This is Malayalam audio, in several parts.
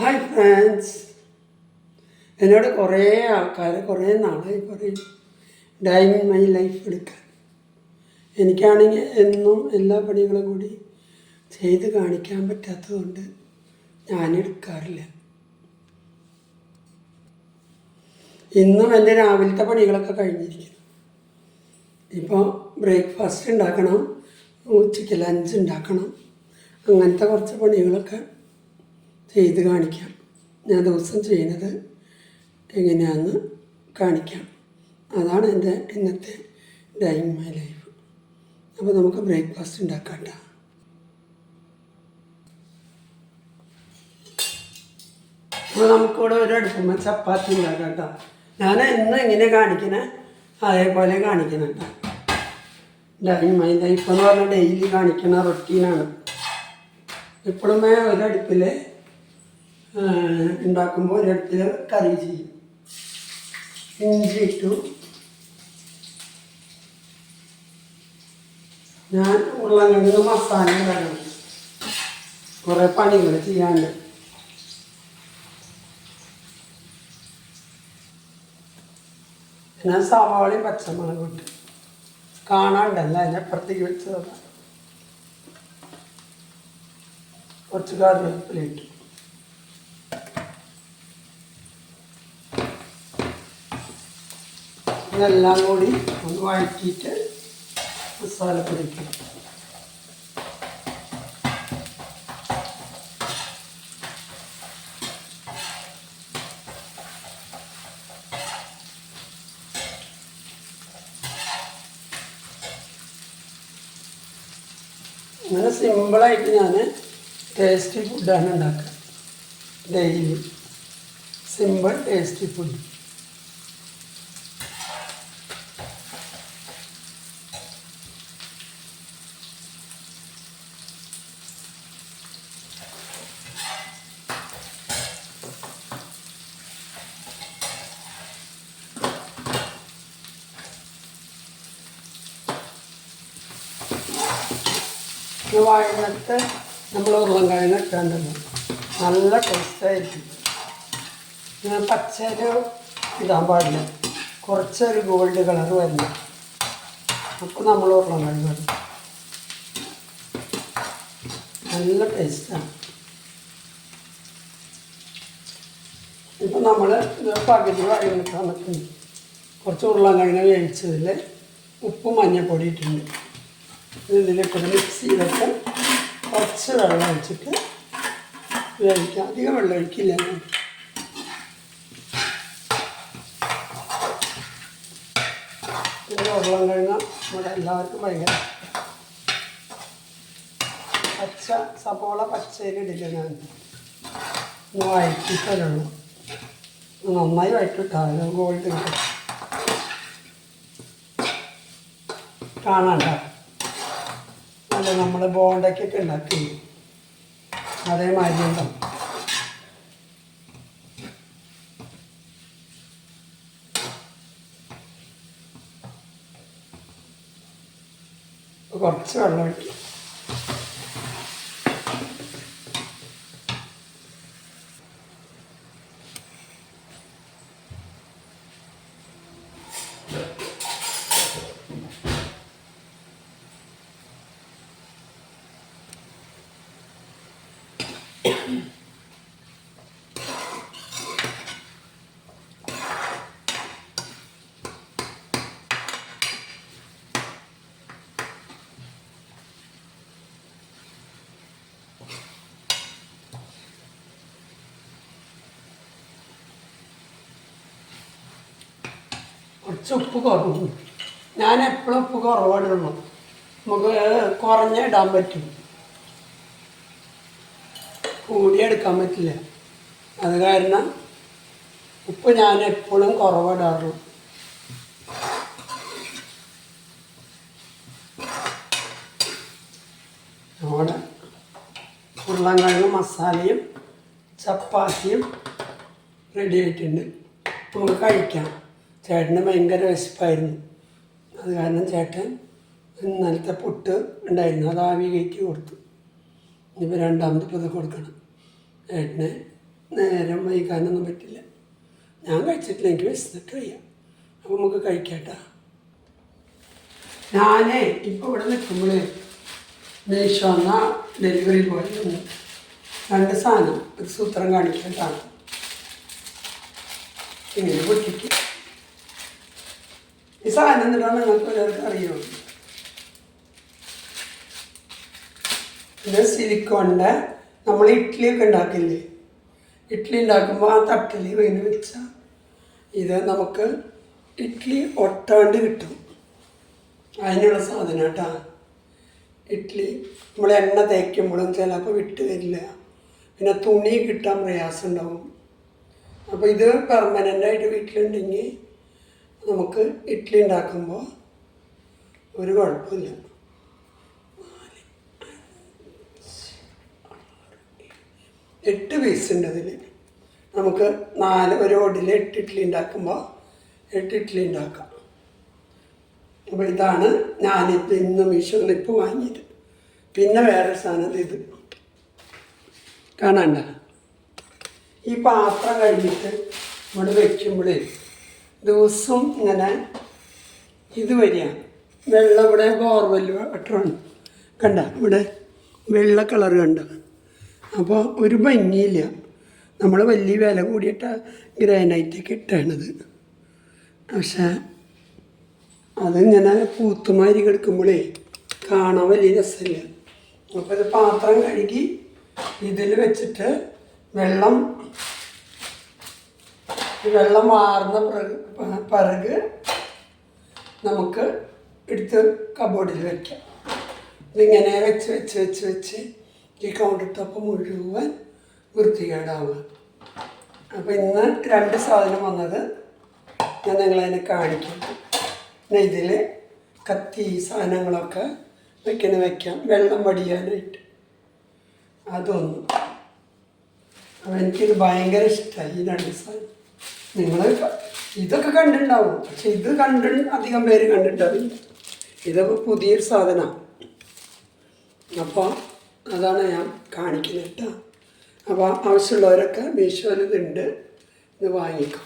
ഹായ് ഫ്രണ്ട്സ്, എന്നോട് കുറേ ആൾക്കാർ കുറേ നാളായി പറയും ഡൈയിങ് മൈ ലൈഫ് എടുക്കാൻ. എനിക്കാണെങ്കിൽ എന്നും എല്ലാ പണികളും കൂടി ചെയ്ത് കാണിക്കാൻ പറ്റാത്തതുകൊണ്ട് ഞാനെടുക്കാറില്ല. ഇന്നും എൻ്റെ രാവിലത്തെ പണികളൊക്കെ കഴിഞ്ഞിരിക്കുന്നു. ഇപ്പോൾ ബ്രേക്ക്ഫാസ്റ്റ് ഉണ്ടാക്കണം, ഉച്ചയ്ക്ക് ലഞ്ച് ഉണ്ടാക്കണം, അങ്ങനത്തെ കുറച്ച് പണികളൊക്കെ ചെയ്ത് കാണിക്കാം. ഞാൻ ദിവസം ചെയ്യുന്നത് എങ്ങനെയാണെന്ന് കാണിക്കാം. അതാണ് എൻ്റെ ഇന്നത്തെ ഡൈയിങ് മൈ ലൈഫ്. അപ്പോൾ നമുക്ക് ബ്രേക്ക്ഫാസ്റ്റ് ഉണ്ടാക്കാം കേട്ടോ. അപ്പോൾ നമുക്കിവിടെ ഒരു അടുപ്പുമ്മ ചപ്പാത്തി ഉണ്ടാക്കാം കേട്ടോ. ഞാൻ എന്നും എങ്ങനെ കാണിക്കണേ അതേപോലെ കാണിക്കണം കേട്ടോ. ഡൈയിങ് മൈ ലൈഫ് എന്ന് പറഞ്ഞാൽ ഡെയിലി കാണിക്കുന്ന റൊട്ടീനാണ്. എപ്പോഴും ഒരടുപ്പിൽ ഉണ്ടാക്കുമ്പോൾ ഒരിടത്തിൽ കറി ചെയ്യും. ഇഞ്ചി ഇട്ടു. ഞാൻ ഉരുളക്കിഴങ്ങ് മസാല ഉണ്ടാക്കണം. കുറേ പണികൾ ചെയ്യാണ്ട്. ഞാൻ സവാളയും പച്ചമുളകും ഇട്ട് കാണാണ്ടല്ല അതിനപ്പുറത്തേക്ക് വെച്ചതാണ്. കുറച്ച് കറിവേപ്പില ഇട്ടു. ഇതെല്ലാം കൂടി ഒന്ന് വഴറ്റിയിട്ട് മസാല പൊടിക്കണം. അങ്ങനെ സിമ്പിളായിട്ട് ഞാൻ ടേസ്റ്റി ഫുഡാണ് ഉണ്ടാക്കുക. Daily simple tasty food. വഴനത്ത് നമ്മൾ ഉരുളക്കിഴങ്ങ് ഇട്ടാണ്ടല്ലോ നല്ല ടേസ്റ്റായിരിക്കും. ഇങ്ങനെ പച്ചയിൽ ഇടാൻ പാടില്ല, കുറച്ചൊരു ഗോൾഡ് കളർ വരണം. അപ്പോൾ നമ്മൾ ഉരുളക്കിഴങ്ങ് ഇടും, നല്ല ടേസ്റ്റാണ്. ഇപ്പം നമ്മൾ ഇത് പകുതി വഴനിട്ടാൻ നിൽക്കുന്നു. കുറച്ച് ഉരുളക്കിഴങ്ങ് വേവിച്ചതിൽ ഉപ്പും മഞ്ഞൾപ്പൊടി ഇട്ടിട്ടുണ്ട്. ഇതിലിട്ട് മിക്സ് ചെയ്തിട്ട് കുറച്ച് വെള്ളം ഒഴിച്ചിട്ട് വേവിക്കാം. അധികം വെള്ളം ഒഴിക്കില്ല. പിന്നെ ഉരുളക്കിഴങ്ങ് ഇവിടെ എല്ലാവർക്കും ഭയങ്കര പച്ച സവോള പച്ചയിലിടില്ല. ഞാൻ ഒന്ന് വഴറ്റിട്ടുള്ളൂ. നന്നായി വഴറ്റിട്ടാലോ ഗോൾഡ് കിട്ടും. കാണാണ്ട അല്ല നമ്മൾ ബോണ്ടയ്ക്കൊക്കെ ഉണ്ടാക്കി അതേമാതിരി ഉണ്ടാവും. കുറച്ച് വെള്ളം ഒഴിക്കും. കുറച്ച് ഉപ്പ് കുറവ്. ഞാൻ എപ്പോഴും ഉപ്പ് കുറവാടുള്ളൂ. നമുക്ക് കുറഞ്ഞ ഇടാൻ പറ്റും, കൂടിയെടുക്കാൻ പറ്റില്ല. അത് കാരണം ഉപ്പ് ഞാൻ എപ്പോഴും കുറവിടാറുള്ളൂ. അവിടെ ഉരുളക്കിഴങ്ങ് മസാലയും ചപ്പാത്തിയും റെഡി ആയിട്ടുണ്ട്. നമുക്ക് കഴിക്കാം. ചേട്ടന് ഭയങ്കര വിശപ്പായിരുന്നു. അത് കാരണം ചേട്ടൻ ഇന്നലത്തെ പുട്ട് ഉണ്ടായിരുന്നു, അത് ആവി കയറ്റി കൊടുത്തു. ഇനിയിപ്പോൾ രണ്ടാമത് ഇപ്പോൾ ഇത് കൊടുക്കണം. ഏട്ടന് നേരം വൈകാനൊന്നും പറ്റില്ല. ഞാൻ കഴിച്ചിട്ടില്ല, എനിക്ക് വിശന്നിട്ട് വയ്യ. അപ്പോൾ നമുക്ക് കഴിക്കട്ടാ. ഞാനേ ഇപ്പോൾ ഇവിടെ നിൽക്കുമ്പോൾ മീഷോ എന്ന ഡെലിവറി ബോയ് വന്നു 2 സാധനം ഒരു സൂത്രം കാണിക്കാട്ടാണ്. ഇങ്ങനെ പൊട്ടിക്ക് ഈ സാധനം എന്നിട്ടാണ് നിങ്ങൾക്ക് ഒരാൾക്ക് അറിയുള്ളൂ. ഇത് സിലിക്കോണിൻ്റെ നമ്മൾ ഇഡ്ഡലിയൊക്കെ ഉണ്ടാക്കില്ലേ, ഇഡ്ഡലി ഉണ്ടാക്കുമ്പോൾ ആ തട്ടിൽ വീണ് വെച്ചാൽ ഇത് നമുക്ക് ഇഡ്ഡലി ഒട്ടാണ്ട് കിട്ടും. അതിനുള്ള സാധനം കേട്ടോ. ഇഡ്ഡലി നമ്മൾ എണ്ണ തേക്കുമ്പോഴും ചിലപ്പോൾ വിട്ട് വരില്ല, പിന്നെ തുണി കിട്ടാൻ പ്രയാസം ഉണ്ടാവും. അപ്പോൾ ഇത് പെർമനൻ്റായിട്ട് വീട്ടിലുണ്ടെങ്കിൽ നമുക്ക് ഇഡ്ഡലി ഉണ്ടാക്കുമ്പോൾ ഒരു കുഴപ്പമില്ല. 8 പീസ് ഉണ്ട് അതിൽ. നമുക്ക് ഒരു ഓടിൽ 8 ഇഡ്ഡലി ഉണ്ടാക്കുമ്പോൾ 8 ഇഡ്ഡലി ഉണ്ടാക്കാം. അപ്പോൾ ഇതാണ് ഞാനിപ്പോൾ ഇന്ന് മീഷോയിൽ ഇപ്പോൾ വാങ്ങിയത്. പിന്നെ വേറെ സാധനം ഇത് കാണണ്ട. ഈ പാത്രം കഴിഞ്ഞിട്ട് ഇവിടെ വയ്ക്കുമ്പോഴേ ദിവസം ഇങ്ങനെ ഇത് വരികയാണ്. വെള്ളം ഇവിടെ ബോർവെൽ വാട്ടറാണ്, കണ്ട ഇവിടെ വെള്ള കളർ കണ്ട. അപ്പോൾ ഒരു ഭംഗിയില്ല. നമ്മൾ വലിയ വില കൂടിയിട്ട ഗ്രാനൈറ്റൊക്കെ ഇട്ടാണത്. പക്ഷേ അതിങ്ങനെ പൂത്തുമാരി കിടക്കുമ്പോഴേ കാണാൻ വലിയ രസമില്ല. അപ്പോൾ ഇത് പാത്രം കഴുകി ഇതിൽ വെച്ചിട്ട് വെള്ളം വാർന്ന പിറക് നമുക്ക് എടുത്ത് കബോർഡിൽ വയ്ക്കാം. ഇതിങ്ങനെ വെച്ച് ഈ കൗണ്ടർ ടോപ്പ് മുഴുവൻ വൃത്തികേടാവുക. അപ്പോൾ ഇന്ന് 2 സാധനം വന്നത് ഞാൻ നിങ്ങളതിനെ കാണിക്കാം. പിന്നെ ഇതിൽ കത്തി സാധനങ്ങളൊക്കെ വയ്ക്കാം, വെള്ളം വടിയാനായിട്ട്. അതൊന്നും അപ്പോൾ എനിക്കിത് ഭയങ്കര ഇഷ്ടമായി ഈ 2 സാധനം. നിങ്ങൾ ഇതൊക്കെ കണ്ടിട്ടുണ്ടാവും, പക്ഷെ ഇത് അധികം പേര് കണ്ടിട്ടുണ്ടാവില്ല. ഇതൊക്കെ പുതിയൊരു സാധനമാണ്. അപ്പോൾ അതാണ് ഞാൻ കാണിക്കുന്നത് കേട്ടോ. അപ്പോൾ ആവശ്യമുള്ളവരൊക്കെ മീഷോയിൽ ഇതുണ്ട്, ഇത് വാങ്ങിക്കും.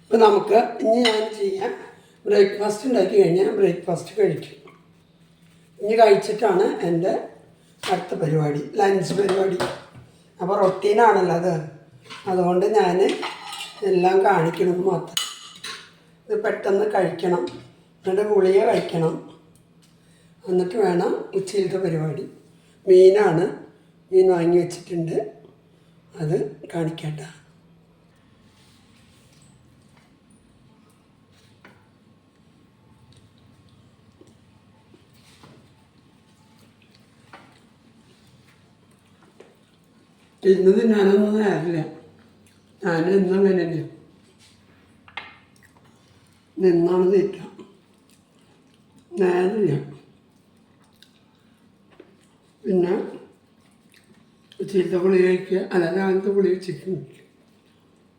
അപ്പോൾ നമുക്ക് ഇനി ഞാൻ ചെയ്യാം, ബ്രേക്ക്ഫാസ്റ്റ് ഉണ്ടാക്കി കഴിഞ്ഞാൽ ബ്രേക്ക്ഫാസ്റ്റ് കഴിക്കും. ഇനി കഴിച്ചിട്ടാണ് എൻ്റെ അടുത്ത പരിപാടി, ലഞ്ച് പരിപാടി. അപ്പോൾ റൊട്ടീനാണല്ലോ അത്, അതുകൊണ്ട് ഞാൻ എല്ലാം കാണിക്കണമെന്ന് മാത്രം. ഇത് പെട്ടെന്ന് കഴിക്കണം, എന്നിട്ട് ഗുളിക കഴിക്കണം, എന്നിട്ട് വേണം ഉച്ചയിലത്തെ പരിപാടി. മീൻ വാങ്ങി വെച്ചിട്ടുണ്ട്, അത് കാണിക്കട്ടെ. ഇന്ന് തിന്നാനൊന്നും നേരില്ല, ഞാൻ ഇന്നും അങ്ങനെ തന്നെയാണ്, നിന്നാണ് തീറ്റ, നേരില്ല. പിന്നെ ചീത്ത പുളി കഴിക്കുക, അല്ല രാവിലത്തെ പുളി ചിക്കൻ കഴിക്കുക,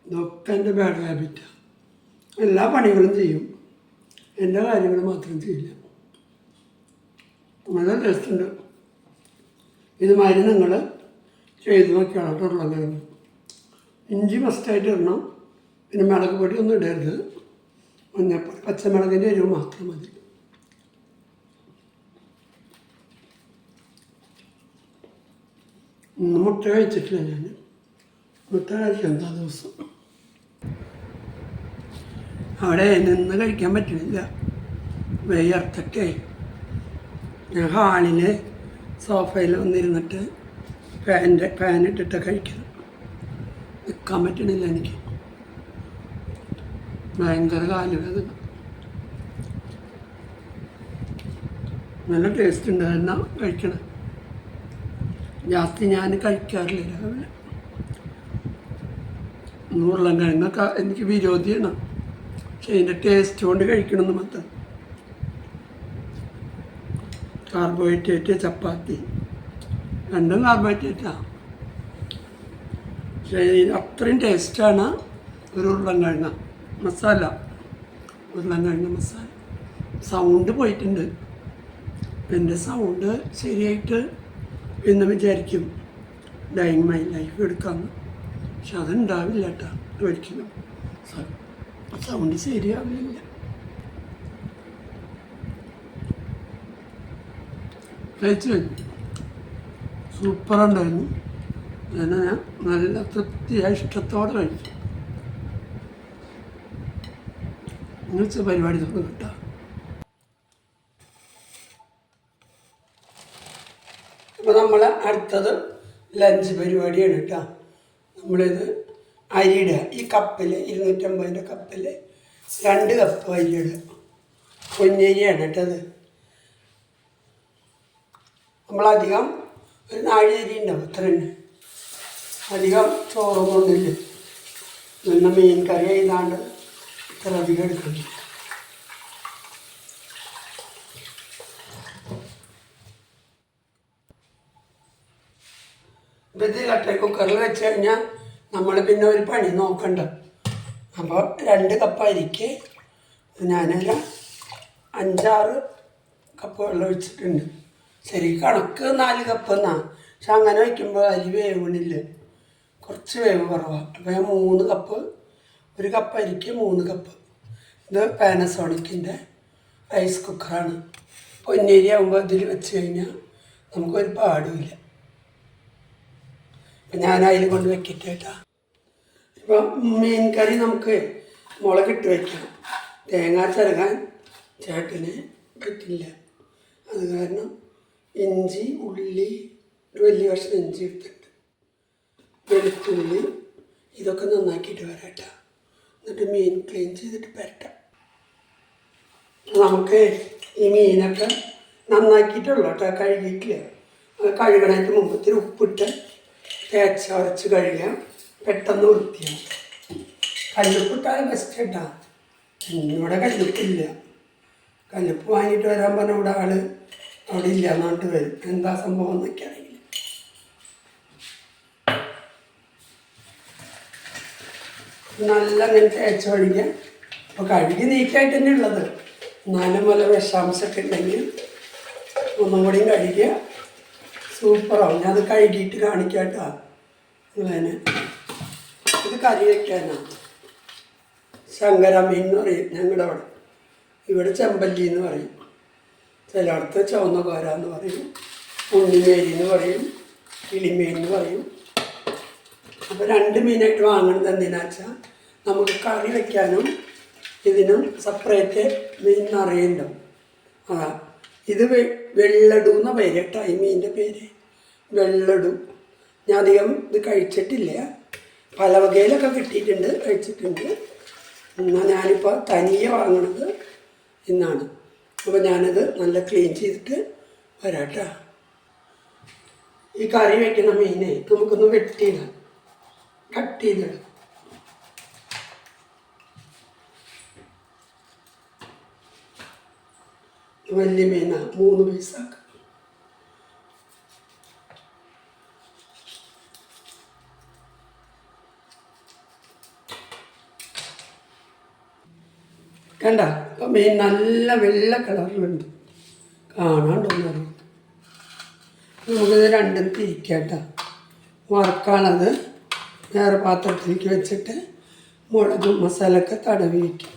ഇതൊക്കെ എൻ്റെ ബാഡ് ഹാബിറ്റാണ്. എല്ലാ പണികളും ചെയ്യും, എൻ്റെ കാര്യങ്ങൾ മാത്രം ചെയ്യില്ല. നല്ല ടേസ്റ്റുണ്ട്. ഇതുമാതിരി നിങ്ങൾ ചെയ്ത് നോക്കിയാണ് ഉരുളക്കിഴങ്ങ്. ഇഞ്ചി മസ്റ്റായിട്ട് ഇടണം, പിന്നെ മുളക് പൊടി ഒന്നും ഇടരുത്, മഞ്ഞൾപ്പൊടി, പച്ചമുളകിൻ്റെ എരിവ് മാത്രം മതി. ഇന്ന് മുട്ട കഴിച്ചിട്ടില്ല ഞാൻ, മുട്ട കഴിക്കുന്ന ദിവസം അവിടെ നിന്ന് കഴിക്കാൻ പറ്റുന്നില്ല, വെയ്യർത്തൊക്കെ. ഞാൻ ഹാളിൽ സോഫയിൽ വന്നിരുന്നിട്ട് ഫാനിട്ടിട്ട് കഴിക്കണം, നിൽക്കാൻ പറ്റണില്ല എനിക്ക്, ഭയങ്കര കാലുവേദന. നല്ല ടേസ്റ്റ് ഉണ്ട്, എന്നാ കഴിക്കണം. ജാസ്തി ഞാൻ കഴിക്കാറില്ല രാവിലെ. ഉരുളക്കിഴങ്ങൊക്കെ എനിക്ക് വിരോധിയാണ്, പക്ഷെ അതിൻ്റെ ടേസ്റ്റ് കൊണ്ട് കഴിക്കണമെന്ന് മാത്രം. കാർബോഹൈഡ്രേറ്റ്, ചപ്പാത്തി രണ്ടും കാർബോഹൈഡ്രേറ്റാണ്, പക്ഷേ അത്രയും ടേസ്റ്റാണ് ഒരു ഉരുളൻകിഴങ്ങ മസാല, ഉരുളൻകിഴങ്ങ് മസാല. സൗണ്ട് പോയിട്ടുണ്ട്. എൻ്റെ സൗണ്ട് ശരിയായിട്ട് എന്ന് വിചാരിക്കും ഡൈയിങ് മൈ ലൈഫ് എടുക്കാമെന്ന്. പക്ഷെ അതുണ്ടാവില്ല കേട്ടോ ഒരിക്കലും. സൗണ്ട് ശരിയാവില്ല. കഴിച്ചു കഴിഞ്ഞു. സൂപ്പറുണ്ടായിരുന്നു. അതിനെ ഞാൻ നല്ല തൃപ്തിയായി ഇഷ്ടത്തോടെ കഴിച്ചു. ഇങ്ങനത്തെ പരിപാടി തുടങ്ങും കേട്ടോ. അപ്പോൾ നമ്മൾ അടുത്തത് ലഞ്ച് പരിപാടിയാണ് കേട്ടോ. നമ്മളിത് അരിയിടുക. ഈ കപ്പിൽ 250 കപ്പിൽ 2 കപ്പ് അരിയിടുക. പൊന്നരിയാണ് കേട്ടത്. നമ്മളധികം ഒരു 4 അരി ഉണ്ടാവും. അത്ര തന്നെ. അധികം ചോറൊന്നുമില്ല. പിന്നെ മീൻ കറി ചെയ്താണ്ട് ഇത്ര അധികം എടുക്കണം. ഇത് കട്ട കുക്കറിൽ വെച്ച് കഴിഞ്ഞാൽ നമ്മൾ പിന്നെ ഒരു പണി നോക്കണ്ട. അപ്പോൾ 2 കപ്പ് അരിക്ക് ഞാനൊരു 5-6 കപ്പ് വെള്ളം ഒഴിച്ചിട്ടുണ്ട്. ശരി കണക്ക് 4 കപ്പ് എന്നാണ്. പക്ഷെ അങ്ങനെ വയ്ക്കുമ്പോൾ അരി വേവണില്ല, കുറച്ച് വേവ് കുറവാണ്. അപ്പോൾ ഞാൻ 3 കപ്പ്, 1 കപ്പ് അരിക്ക് 3 കപ്പ്. ഇത് പാനസോണിക്കിൻ്റെ റൈസ് കുക്കറാണ്. പൊന്നേരി ആകുമ്പോൾ ഇതിൽ വെച്ച് കഴിഞ്ഞാൽ നമുക്കൊരു പാടുമില്ല. അപ്പം ഞാൻ അതിൽ കൊണ്ട് വെക്കട്ടെ കേട്ടോ. ഇപ്പം മീൻ കറി നമുക്ക് മുളകിട്ട് വയ്ക്കണം. തേങ്ങ ചിരകാൻ ചേട്ടന് പറ്റില്ല. അത് കാരണം ഇഞ്ചി, ഉള്ളി, ഒരു വലിയ കഷ്ണം ഇഞ്ചി എടുത്തിട്ട്, വെളുത്തുള്ളി, ഇതൊക്കെ നന്നാക്കിയിട്ട് വരാട്ടോ. എന്നിട്ട് മീൻ ക്ലീൻ ചെയ്തിട്ട് പരട്ടാം. നമുക്ക് ഈ മീനൊക്കെ നന്നാക്കിയിട്ടുള്ളൂ കേട്ടോ, കഴുകിയിട്ടില്ല. കഴുകണതിന് മുമ്പ് ഇത്തിരി ഉപ്പിട്ട് തേച്ചരച്ച് കഴുകാം. പെട്ടെന്ന് വൃത്തിയാണ്. കല്ലുപ്പിട്ടാൽ ബെസ്റ്റ് കേട്ടോ. ഇവിടെ കല്ലുപ്പില്ല. കല്ലുപ്പ് വാങ്ങിയിട്ട് വരാൻ പറഞ്ഞ ഇവിടെ ആള് അവിടെ ഇല്ല എന്നിട്ട് വരും. എന്താ സംഭവം എന്നൊക്കെ അറിയില്ല. നല്ല അങ്ങനെ തേച്ച് കഴുകാം. അപ്പോൾ കഴുകി നീറ്റായിട്ട് തന്നെ ഉള്ളത്. എന്നാലും വല്ല വിഷാംശമൊക്കെ ഉണ്ടെങ്കിൽ ഒന്നും കൂടിയും കഴുകിയ സൂപ്പറാവും. ഞാൻ അത് കഴുകിയിട്ട് കാണിക്കാം കേട്ടോ. അങ്ങനെ ഇത് കറി വയ്ക്കാനാണ്. ശങ്കരമീൻ എന്ന് പറയും ഞങ്ങളുടെ അവിടെ. ഇവിടെ ചെമ്പല്ലി എന്ന് പറയും. ചിലയിടത്ത് ചുവന്ന കോര എന്ന് പറയും, ഉണ്ണിമേരി എന്ന് പറയും, കിളിമീൻ എന്ന് പറയും. അപ്പോൾ 2 മീനായിട്ട് വാങ്ങണത് എന്തിനാണെന്ന് വെച്ചാൽ നമുക്ക് കറി വയ്ക്കാനും ഇതിനും സെപ്പറേറ്റ് മീൻ നിറയുണ്ടാവും. അതാ ഇത് വെള്ളടു എന്ന പേര് കേട്ടോ. ഈ മീനിൻ്റെ പേര് വെള്ളടു. ഞാൻ അധികം ഇത് കഴിച്ചിട്ടില്ല. പല വകയിലൊക്കെ കിട്ടിയിട്ടുണ്ട്, കഴിച്ചിട്ടുണ്ട്. എന്നാൽ ഞാനിപ്പോൾ തനിയെ വാങ്ങണത് ഇന്നാണ്. അപ്പോൾ ഞാനത് നല്ല ക്ലീൻ ചെയ്തിട്ട് വരാം കേട്ടോ. ഈ കറി വയ്ക്കുന്ന മീനെ നമുക്കൊന്ന് വെട്ടിയിടാം, കട്ട് ചെയ്തിടാം. വലിയ മീനാണ്, 3 പീസാക്കാം. കണ്ട അപ്പം മീൻ നല്ല വെള്ള കളറിലുണ്ട്, കാണാണ്ടൊന്നും. നമുക്കിത് രണ്ടും തിരിക്കാട്ടോ. വറക്കാണത് വേറെ പാത്രത്തിലേക്ക് വെച്ചിട്ട് മുളകും മസാലയൊക്കെ തടവി വയ്ക്കും.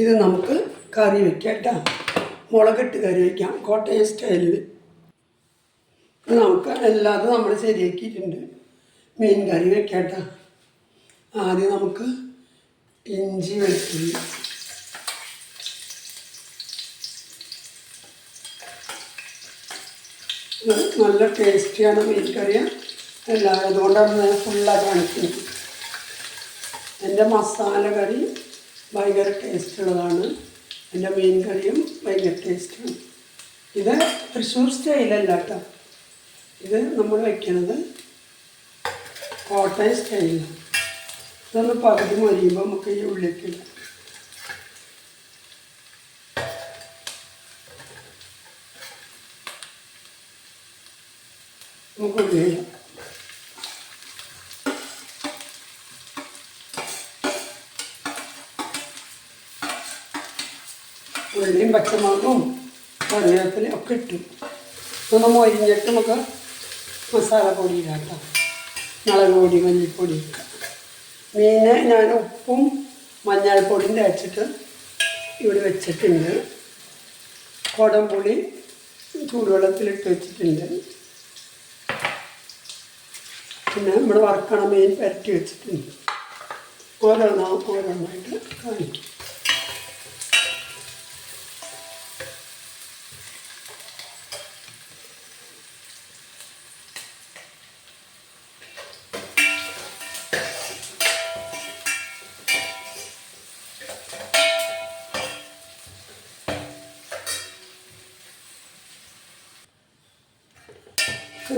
ഇത് നമുക്ക് കറി വയ്ക്കാം കേട്ടോ. മുളകിട്ട് കറി വയ്ക്കാം കോട്ടയം സ്റ്റൈലിൽ. നമുക്ക് എല്ലാതും നമ്മൾ ശരിയാക്കിയിട്ടുണ്ട്. മീൻ കറി വയ്ക്കാം കേട്ടോ. ആദ്യം നമുക്ക് ഇഞ്ചി വെളുത്തുള്ളി, നല്ല ടേസ്റ്റിയാണ് മീൻ കറി. എല്ലാവരും അതുകൊണ്ടാണ് ഞാൻ ഫുള്ളായി കാണിക്കുന്നത്. എൻ്റെ മസാല കറി ഭയങ്കര ടേസ്റ്റുള്ളതാണ്. എൻ്റെ മീൻ കറിയും ഭയങ്കര ടേസ്റ്റാണ്. ഇത് തൃശ്ശൂർ സ്റ്റൈലല്ല കേട്ടോ. ഇത് നമ്മൾ വയ്ക്കുന്നത് കോട്ടയം സ്റ്റൈലാണ്. ഇതൊന്ന് പകുതി മൊരിയുമ്പോൾ നമുക്ക് ഈ ഉള്ളിലേക്കിടാം. നമുക്ക് ഉള്ളി ഇടാം. ഉള്ളിയും പച്ചമുളകും കറിവേപ്പിലയും ഒക്കെ ഇട്ടു. ഒന്ന് മൊരിഞ്ഞിട്ട് നമുക്ക് മസാലപ്പൊടി ഇടാം കേട്ടോ. മുളക് പൊടി, മല്ലിപ്പൊടി ഒക്കെ. മീനെ ഞാൻ ഉപ്പും മഞ്ഞൾപ്പൊടിയും തേച്ചിട്ട് ഇവിടെ വെച്ചിട്ടുണ്ട്. കുടംപുളി ചൂടുവെള്ളത്തിലിട്ട് വെച്ചിട്ടുണ്ട്. പിന്നെ നമ്മൾ വറക്കണ മീൻ പരട്ടി വെച്ചിട്ടുണ്ട്. ഓരോന്നായിട്ട് കാണിക്കും.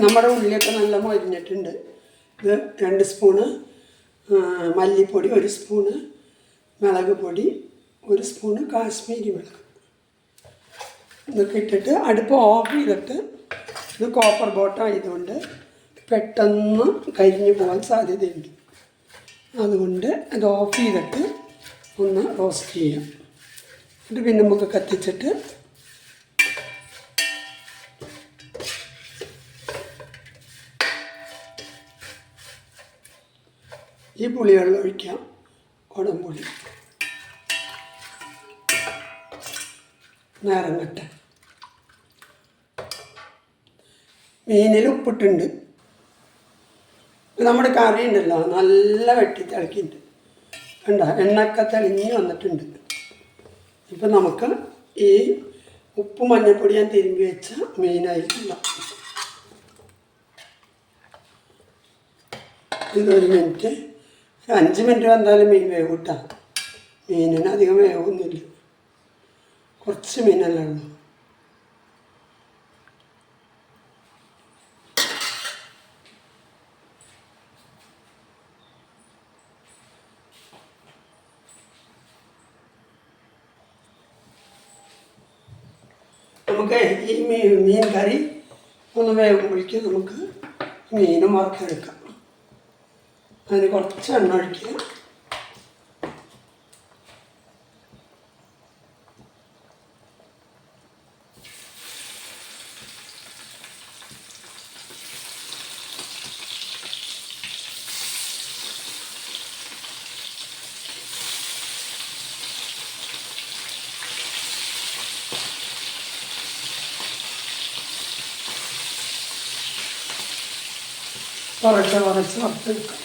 നമ്മുടെ ഉള്ളിയൊക്കെ നല്ല മൊരിഞ്ഞിട്ടുണ്ട്. ഇത് 2 സ്പൂണ് മല്ലിപ്പൊടി, 1 സ്പൂണ് മുളക് പൊടി, 1 സ്പൂണ് കാശ്മീരി മുളക് ഇതൊക്കെ ഇട്ടിട്ട് അടുപ്പ് ഓഫ് ചെയ്തിട്ട്, ഇത് കോപ്പർ ബോട്ടായതുകൊണ്ട് പെട്ടെന്ന് കരിഞ്ഞു പോകാൻ സാധ്യതയുണ്ട്. അതുകൊണ്ട് അത് ഓഫ് ചെയ്തിട്ട് ഒന്ന് റോസ്റ്റ് ചെയ്യാം. എന്നിട്ട് പിന്നെ നമുക്ക് കത്തിച്ചിട്ട് ഈ പുളിവെള്ളം ഒഴിക്കാം. കുടംപുളി നേരങ്ങട്ട. മീനിൽ ഉപ്പിട്ടുണ്ട്. നമ്മുടെ കറി ഉണ്ടല്ലോ നല്ല വെട്ടി തിളക്കിയിട്ടുണ്ട്. കണ്ട എണ്ണയൊക്കെ തെളിഞ്ഞ് വന്നിട്ടുണ്ട്. ഇപ്പം നമുക്ക് ഈ ഉപ്പ് മഞ്ഞൾപ്പൊടി ഞാൻ തിരുമ്പി വെച്ച മീനായിട്ടില്ല. ഇതൊരു മിനിറ്റ്, 5 മിനിറ്റ് വന്നാലും മീൻ വേവും കേട്ടോ. മീനിന് അധികം വേവൊന്നുമില്ല, കുറച്ച് മീനല്ലേ ഉള്ളൂ. നമുക്ക് ഈ മീൻ കറി ഒന്ന് വേകുമ്പോഴേക്കും നമുക്ക് മീനും വറുത്തെടുക്കാം. അതിന് കുറച്ച് എണ്ണ ഒഴിക്കുക. കുറച്ച് വറുത്തെടുക്കാം.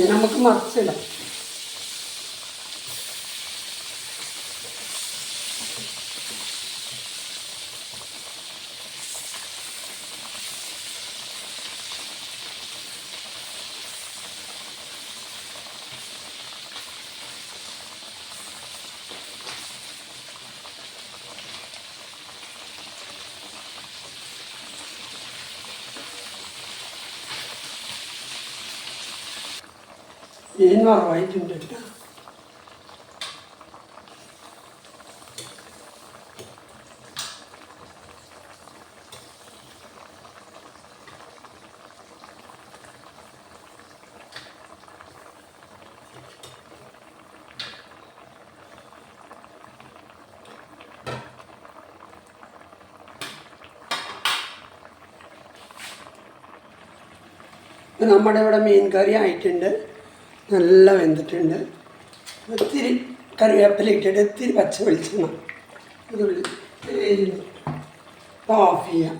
നമുക്ക് മറിച്ചിടാം. മീൻ വറവായിട്ടുണ്ട് കേട്ടോ. നമ്മുടെ ഇവിടെ മീൻ കറി ആയിട്ടുണ്ട്, നല്ല വെന്തിട്ടുണ്ട്. ഒത്തിരി കറിവേപ്പില ഇട്ടിട്ട് ഒത്തിരി പച്ച വെളിച്ചെണ്ണ ഇതുള്ളി ഓഫ് ചെയ്യാം.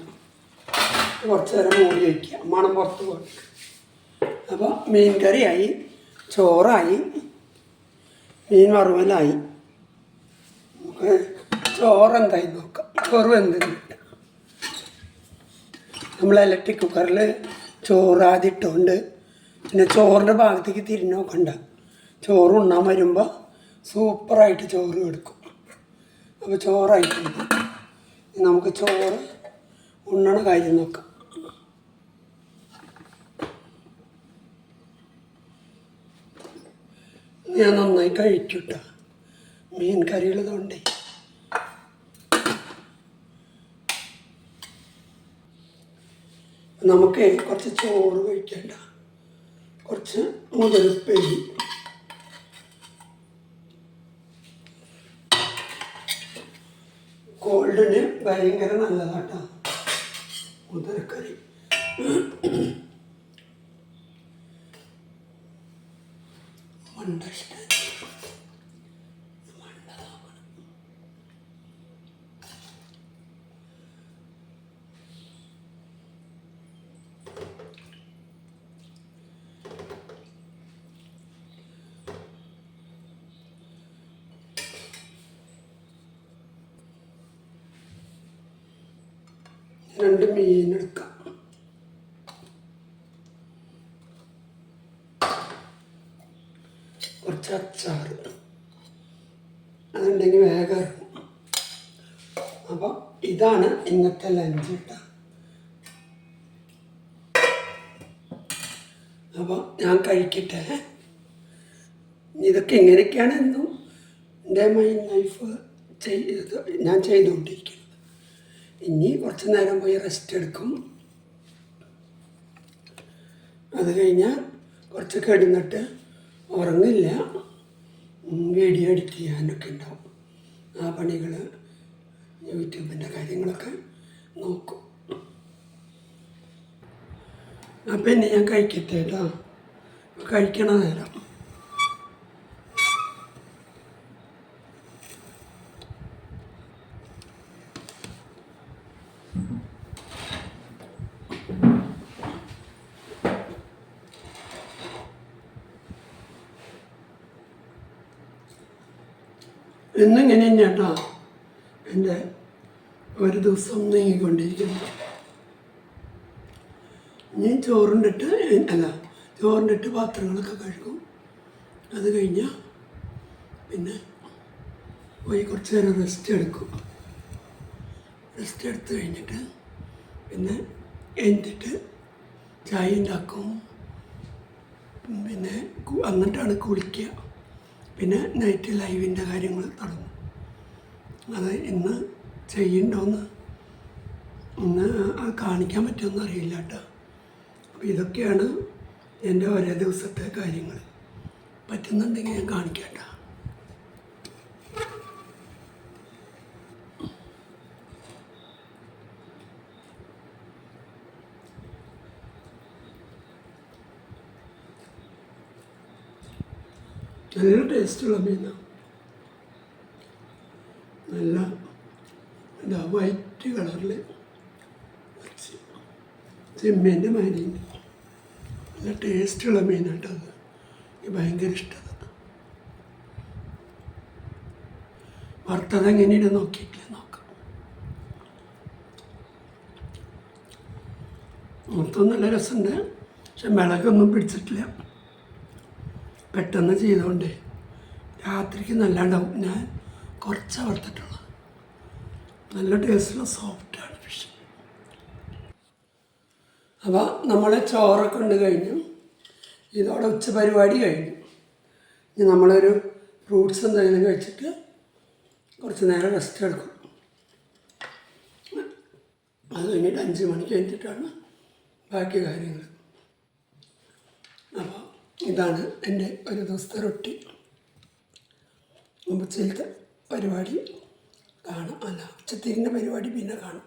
കുറച്ച് നേരം മൂടി വയ്ക്കുക, മണം പുറത്ത് പോകും. അപ്പോൾ മീൻ കറിയായി, ചോറായി, മീൻ വറുവലായി. നമുക്ക് ചോറെന്തായി നോക്കാം. ചോറ് വെന്തില്ല. നമ്മൾ ഇലക്ട്രിക് കുക്കറിൽ ചോറ് ആദ്യം ഇട്ടുകൊണ്ട് പിന്നെ ചോറിൻ്റെ ഭാഗത്തേക്ക് തിരിഞ്ഞ് നോക്കണ്ട. ചോറ് ഉണ്ണാൻ വരുമ്പോൾ സൂപ്പറായിട്ട് ചോറ് എടുക്കും. അപ്പോൾ ചോറായിട്ടുണ്ട്. നമുക്ക് ചോറ് ഉണ്ണണ കാര്യം നോക്കാം. ഞാൻ നന്നായി കഴിക്കൂട്ട മീൻ കറിയുള്ളതുകൊണ്ടേ. നമുക്ക് കുറച്ച് ചോറ് കഴിക്കണ്ട, കുറച്ച് മുതലപ്പേരി. കോൾഡിന് ഭയങ്കര നല്ലതാട്ടോ മുതലക്കറി. രണ്ട് മീനെടുക്കാം. കുറച്ച് അച്ചാർ, അതുണ്ടെങ്കിൽ വേഗം ഇറങ്ങും. അപ്പോൾ ഇതാണ് ഇന്നത്തെ ലഞ്ച് കേട്ടോ. അപ്പോൾ ഞാൻ കഴിക്കട്ടെ. ഇതൊക്കെ എങ്ങനെയൊക്കെയാണ് എന്നും എൻ്റെ മൈൻഡ് ലൈഫ് ഞാൻ ചെയ്തുകൊണ്ടിരിക്കുന്നത്. ഇനി കുറച്ച് നേരം പോയി റെസ്റ്റ് എടുക്കും. അത് കഴിഞ്ഞാൽ കുറച്ച് കിടന്നിട്ട് ഉറങ്ങില്ല, വീഡിയോ എഡിറ്റ് ചെയ്യാനൊക്കെ ഉണ്ടാവും. ആ പണികൾ, യൂട്യൂബിൻ്റെ കാര്യങ്ങളൊക്കെ നോക്കും. അപ്പം ഇനി ഞാൻ കഴിക്കട്ടെ കേട്ടോ. കഴിക്കണ നേരം എന്നിങ്ങനെ തന്നെയാട്ടോ എൻ്റെ ഒരു ദിവസം നീങ്ങിക്കൊണ്ടിരിക്കുന്നത്. ഞാൻ ചോറിണ്ടിട്ട് പാത്രങ്ങളൊക്കെ കഴുകും. അത് കഴിഞ്ഞാൽ പിന്നെ പോയി കുറച്ച് നേരം റെസ്റ്റ് എടുക്കും. റെസ്റ്റ് എടുത്ത് കഴിഞ്ഞിട്ട് പിന്നെ എന്നിട്ട് ചായ ഉണ്ടാക്കും. പിന്നെ എന്നിട്ടാണ് കുളിക്കുക. പിന്നെ നൈറ്റ് ലൈവിൻ്റെ കാര്യങ്ങൾ തുടങ്ങും. അത് ഇന്ന് ചെയ്യണ്ടോന്ന് ഇന്ന് കാണിക്കാൻ പറ്റുമെന്ന് അറിയില്ല കേട്ടോ. അപ്പോൾ ഇതൊക്കെയാണ് എൻ്റെ ഒരേ ദിവസത്തെ കാര്യങ്ങൾ. പറ്റുന്നുണ്ടെങ്കിൽ ഞാൻ കാണിക്കാം കേട്ടോ. നല്ല ടേസ്റ്റുള്ള മീനാണ്. നല്ല എന്താ വൈറ്റ് കളറിൽ വെച്ച് ചെമ്മീൻ്റെ മാതിരിയുണ്ട്. നല്ല ടേസ്റ്റുള്ള മീനാട്ടോ അത്. എനിക്ക് ഭയങ്കര ഇഷ്ടമാണ്. വറുത്തത് എങ്ങനെയാണ് നോക്കിയിട്ടില്ല, നോക്കാം. മൊത്തം നല്ല രസമുണ്ട്. പക്ഷെ മിളകൊന്നും പിടിച്ചിട്ടില്ല. പെട്ടെന്ന് ചെയ്തുകൊണ്ടേ രാത്രിക്ക് നല്ലാണ്ടാവും. ഞാൻ കുറച്ച് വറുത്തിട്ടുള്ളത്. നല്ല ടേസ്റ്റുള്ള സോഫ്റ്റാണ് ഫിഷ്. അപ്പോൾ നമ്മൾ ചോറൊക്കെ ഉണ്ട് കഴിഞ്ഞു. ഇതോടെ ഉച്ച പരിപാടി കഴിഞ്ഞു. ഇനി നമ്മളൊരു ഫ്രൂട്ട്സ് എന്തെങ്കിലും കഴിച്ചിട്ട് കുറച്ച് നേരം റെസ്റ്റ് എടുക്കും. അത് കഴിഞ്ഞിട്ട് 5 മണിക്ക് കഴിഞ്ഞിട്ടാണ് ബാക്കി കാര്യങ്ങൾ. അപ്പോൾ ഇതാണ് എൻ്റെ ഒരു ദിവസത്തെ റൊട്ടീൻ. ഉച്ചയിലത്തെ പരിപാടി കാണാം, ഉച്ചത്തിരിൻ്റെ പരിപാടി പിന്നെ കാണാം.